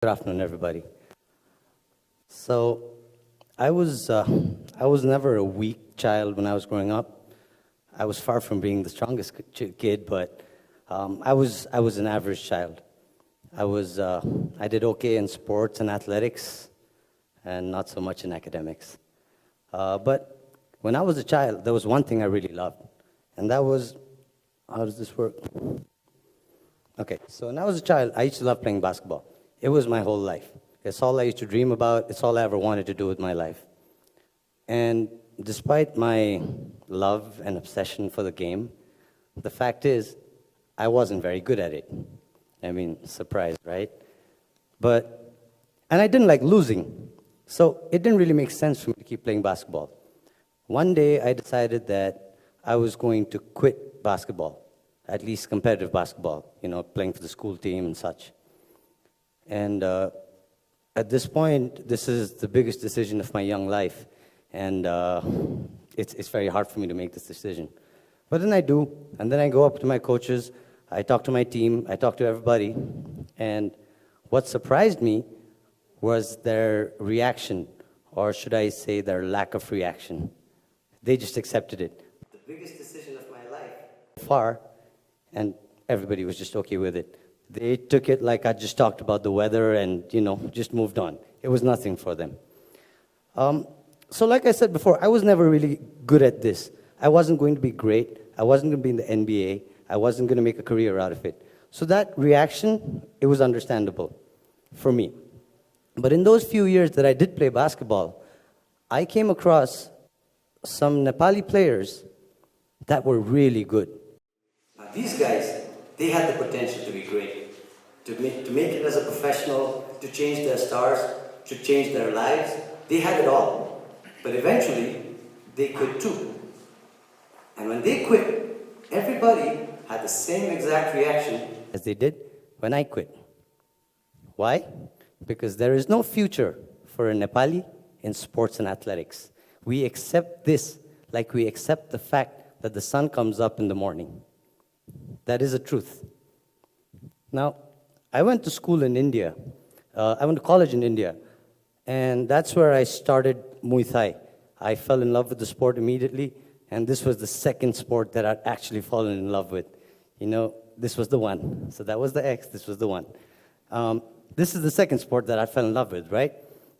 Good afternoon, everybody. So, I was never a weak child when I was growing up. I was far from being the strongest kid, but I was an average child. I did okay in sports and athletics, and not so much in academics. But when I was a child, there was one thing I really loved, and that was, how does this work? Okay, so when I was a child, I used to love playing basketball. It was my whole life. It's all I used to dream about. It's all I ever wanted to do with my life. And despite my love and obsession for the game, the fact is, I wasn't very good at it. I mean, surprise, right? And I didn't like losing. So it didn't really make sense for me to keep playing basketball. One day, I decided that I was going to quit basketball, at least competitive basketball, playing for the school team and such. And at this point, this is the biggest decision of my young life. And it's very hard for me to make this decision. But then I do, and then I go up to my coaches, I talk to my team, I talk to everybody. And what surprised me was their reaction, or should I say their lack of reaction. They just accepted it. The biggest decision of my life far, and everybody was just okay with it. They took it like I just talked about the weather and, just moved on. It was nothing for them. So like I said before, I was never really good at this. I wasn't going to be great. I wasn't going to be in the NBA. I wasn't going to make a career out of it. So that reaction, it was understandable for me. But in those few years that I did play basketball, I came across some Nepali players that were really good. Now, these guys, they had the potential to be great, to make it as a professional, to change their stars, to change their lives. They had it all. But eventually, they quit too. And when they quit, everybody had the same exact reaction as they did when I quit. Why? Because there is no future for a Nepali in sports and athletics. We accept this like we accept the fact that the sun comes up in the morning. That is the truth. Now, I went to school in India. I went to college in India. And that's where I started Muay Thai. I fell in love with the sport immediately. And this was the second sport that I'd actually fallen in love with. This was the one. So that was the X, this was the one. This is the second sport that I fell in love with, right?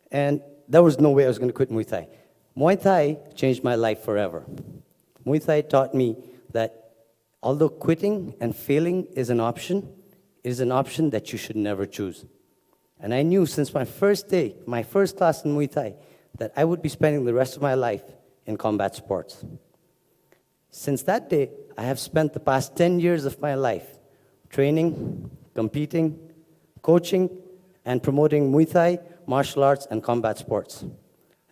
And there was no way I was going to quit Muay Thai. Muay Thai changed my life forever. Muay Thai taught me that although quitting and failing is an option, it is an option that you should never choose. And I knew since my first day, my first class in Muay Thai, that I would be spending the rest of my life in combat sports. Since that day, I have spent the past 10 years of my life training, competing, coaching, and promoting Muay Thai, martial arts, and combat sports.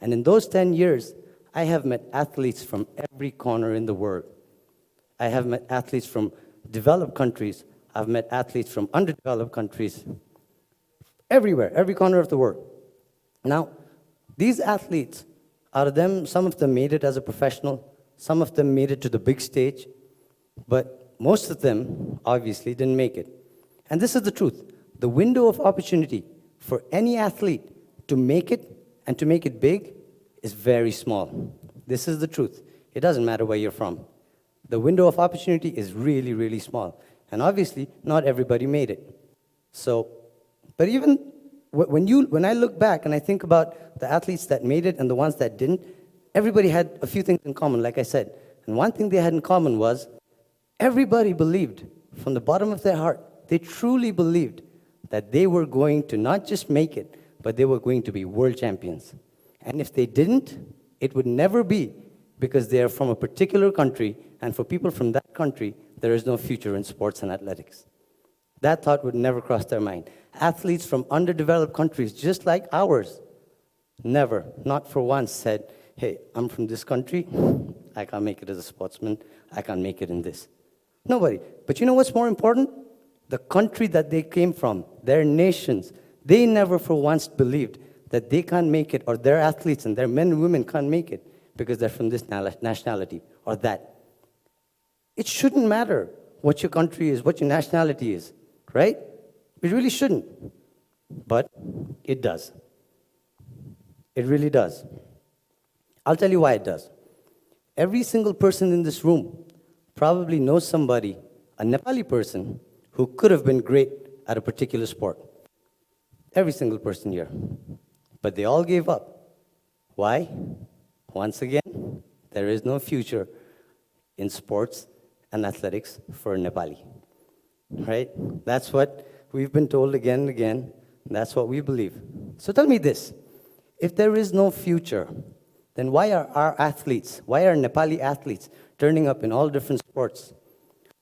And in those 10 years, I have met athletes from every corner in the world. I have met athletes from developed countries. I've met athletes from underdeveloped countries. Everywhere, every corner of the world. Now, these athletes, out of them, some of them made it as a professional, some of them made it to the big stage, but most of them obviously didn't make it. And this is the truth. The window of opportunity for any athlete to make it and to make it big is very small. This is the truth. It doesn't matter where you're from. The window of opportunity is really, really small. And obviously, not everybody made it. But even when I look back and I think about the athletes that made it and the ones that didn't, everybody had a few things in common, like I said. And one thing they had in common was everybody believed from the bottom of their heart, they truly believed that they were going to not just make it, but they were going to be world champions. And if they didn't, it would never be because they are from a particular country, and for people from that country, there is no future in sports and athletics. That thought would never cross their mind. Athletes from underdeveloped countries, just like ours, never, not for once, said, hey, I'm from this country, I can't make it as a sportsman, I can't make it in this. Nobody. But you know what's more important? The country that they came from, their nations, they never for once believed that they can't make it, or their athletes and their men and women can't make it because they're from this nationality or that. It shouldn't matter what your country is, what your nationality is, right? It really shouldn't. But it does. It really does. I'll tell you why it does. Every single person in this room probably knows somebody, a Nepali person, who could have been great at a particular sport. Every single person here. But they all gave up. Why? Once again, there is no future in sports and athletics for Nepali. Right? That's what we've been told again and again. That's what we believe. So tell me this. If there is no future, then why are our athletes, why are Nepali athletes turning up in all different sports?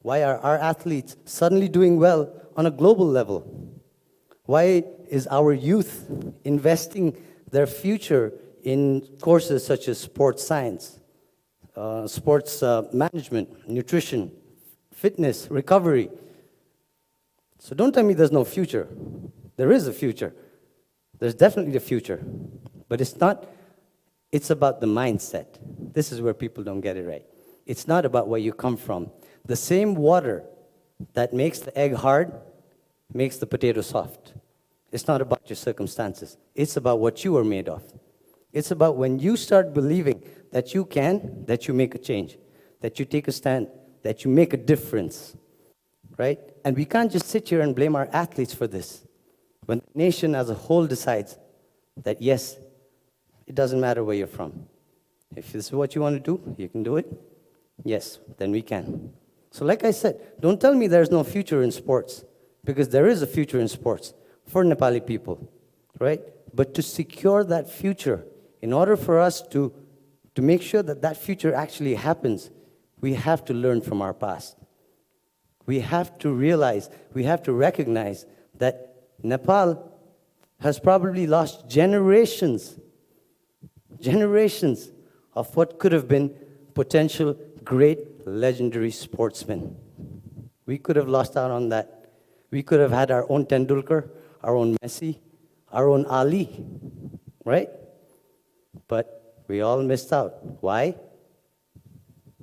Why are our athletes suddenly doing well on a global level? Why is our youth investing their future in courses such as sports science, sports management, nutrition, fitness, recovery? So don't tell me there's no future. There is a future. There's definitely a future. But it's about the mindset. This is where people don't get it right. It's not about where you come from. The same water that makes the egg hard makes the potato soft. It's not about your circumstances. It's about what you are made of. It's about when you start believing that you can, that you make a change, that you take a stand, that you make a difference, right? And we can't just sit here and blame our athletes for this. When the nation as a whole decides that, yes, it doesn't matter where you're from. If this is what you want to do, you can do it. Yes, then we can. So like I said, don't tell me there's no future in sports, because there is a future in sports for Nepali people, right? But to secure that future, in order for us to make sure that that future actually happens, we have to learn from our past. We have to realize, we have to recognize that Nepal has probably lost generations of what could have been potential great legendary sportsmen. We could have lost out on that. We could have had our own Tendulkar, our own Messi, our own Ali, right? But we all missed out. Why?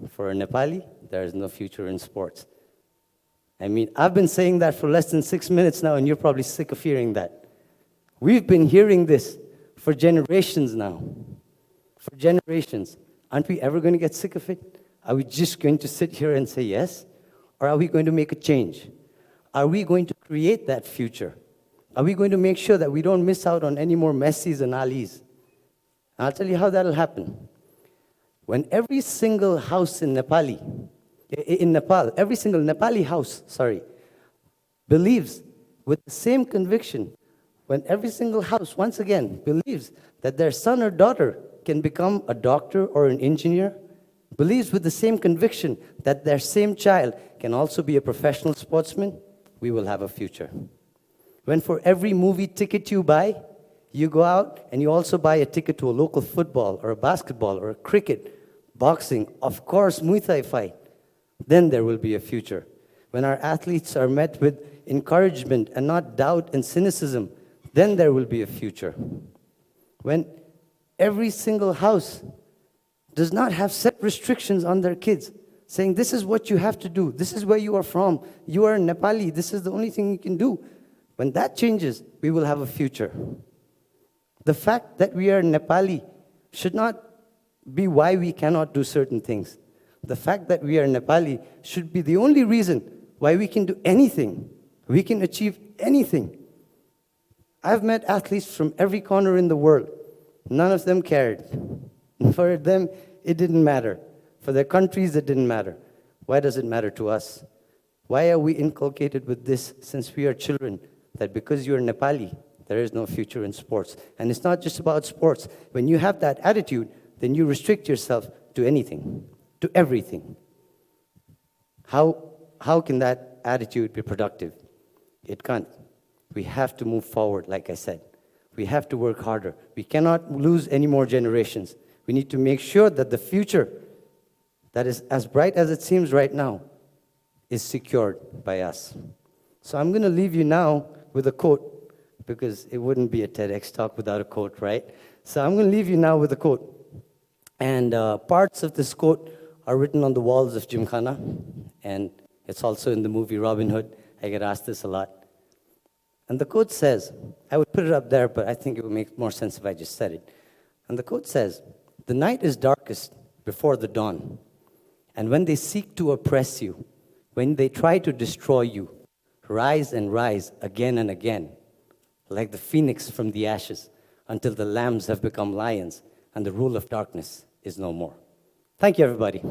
For a Nepali, there is no future in sports. I mean, I've been saying that for less than 6 minutes now, and you're probably sick of hearing that. We've been hearing this for generations now. For generations. Aren't we ever going to get sick of it? Are we just going to sit here and say yes? Or are we going to make a change? Are we going to create that future? Are we going to make sure that we don't miss out on any more Messis and Alis? And I'll tell you how that'll happen. When every single house in Nepal, every single Nepali house, believes with the same conviction, when every single house, once again, believes that their son or daughter can become a doctor or an engineer, believes with the same conviction that their same child can also be a professional sportsman, we will have a future. When for every movie ticket you buy, you go out and you also buy a ticket to a local football or a basketball or a cricket, boxing, of course, Muay Thai fight, then there will be a future. When our athletes are met with encouragement and not doubt and cynicism, then there will be a future. When every single house does not have set restrictions on their kids, saying this is what you have to do, this is where you are from, you are Nepali, this is the only thing you can do. When that changes, we will have a future. The fact that we are Nepali should not be why we cannot do certain things. The fact that we are Nepali should be the only reason why we can do anything. We can achieve anything. I've met athletes from every corner in the world. None of them cared. For them, it didn't matter. For their countries, it didn't matter. Why does it matter to us? Why are we inculcated with this since we are children, that because you're Nepali, there is no future in sports? And it's not just about sports. When you have that attitude, then you restrict yourself to anything, to everything. How can that attitude be productive? It can't. We have to move forward, like I said. We have to work harder. We cannot lose any more generations. We need to make sure that the future that is as bright as it seems right now is secured by us. So I'm going to leave you now with a quote, because it wouldn't be a TEDx talk without a quote, right? So I'm going to leave you now with a quote. And parts of this quote are written on the walls of Gymkhana, and it's also in the movie Robin Hood. I get asked this a lot. And the quote says, I would put it up there, but I think it would make more sense if I just said it. And the quote says, "The night is darkest before the dawn. And when they seek to oppress you, when they try to destroy you, rise and rise again and again, like the phoenix from the ashes, until the lambs have become lions and the rule of darkness is no more." Thank you, everybody.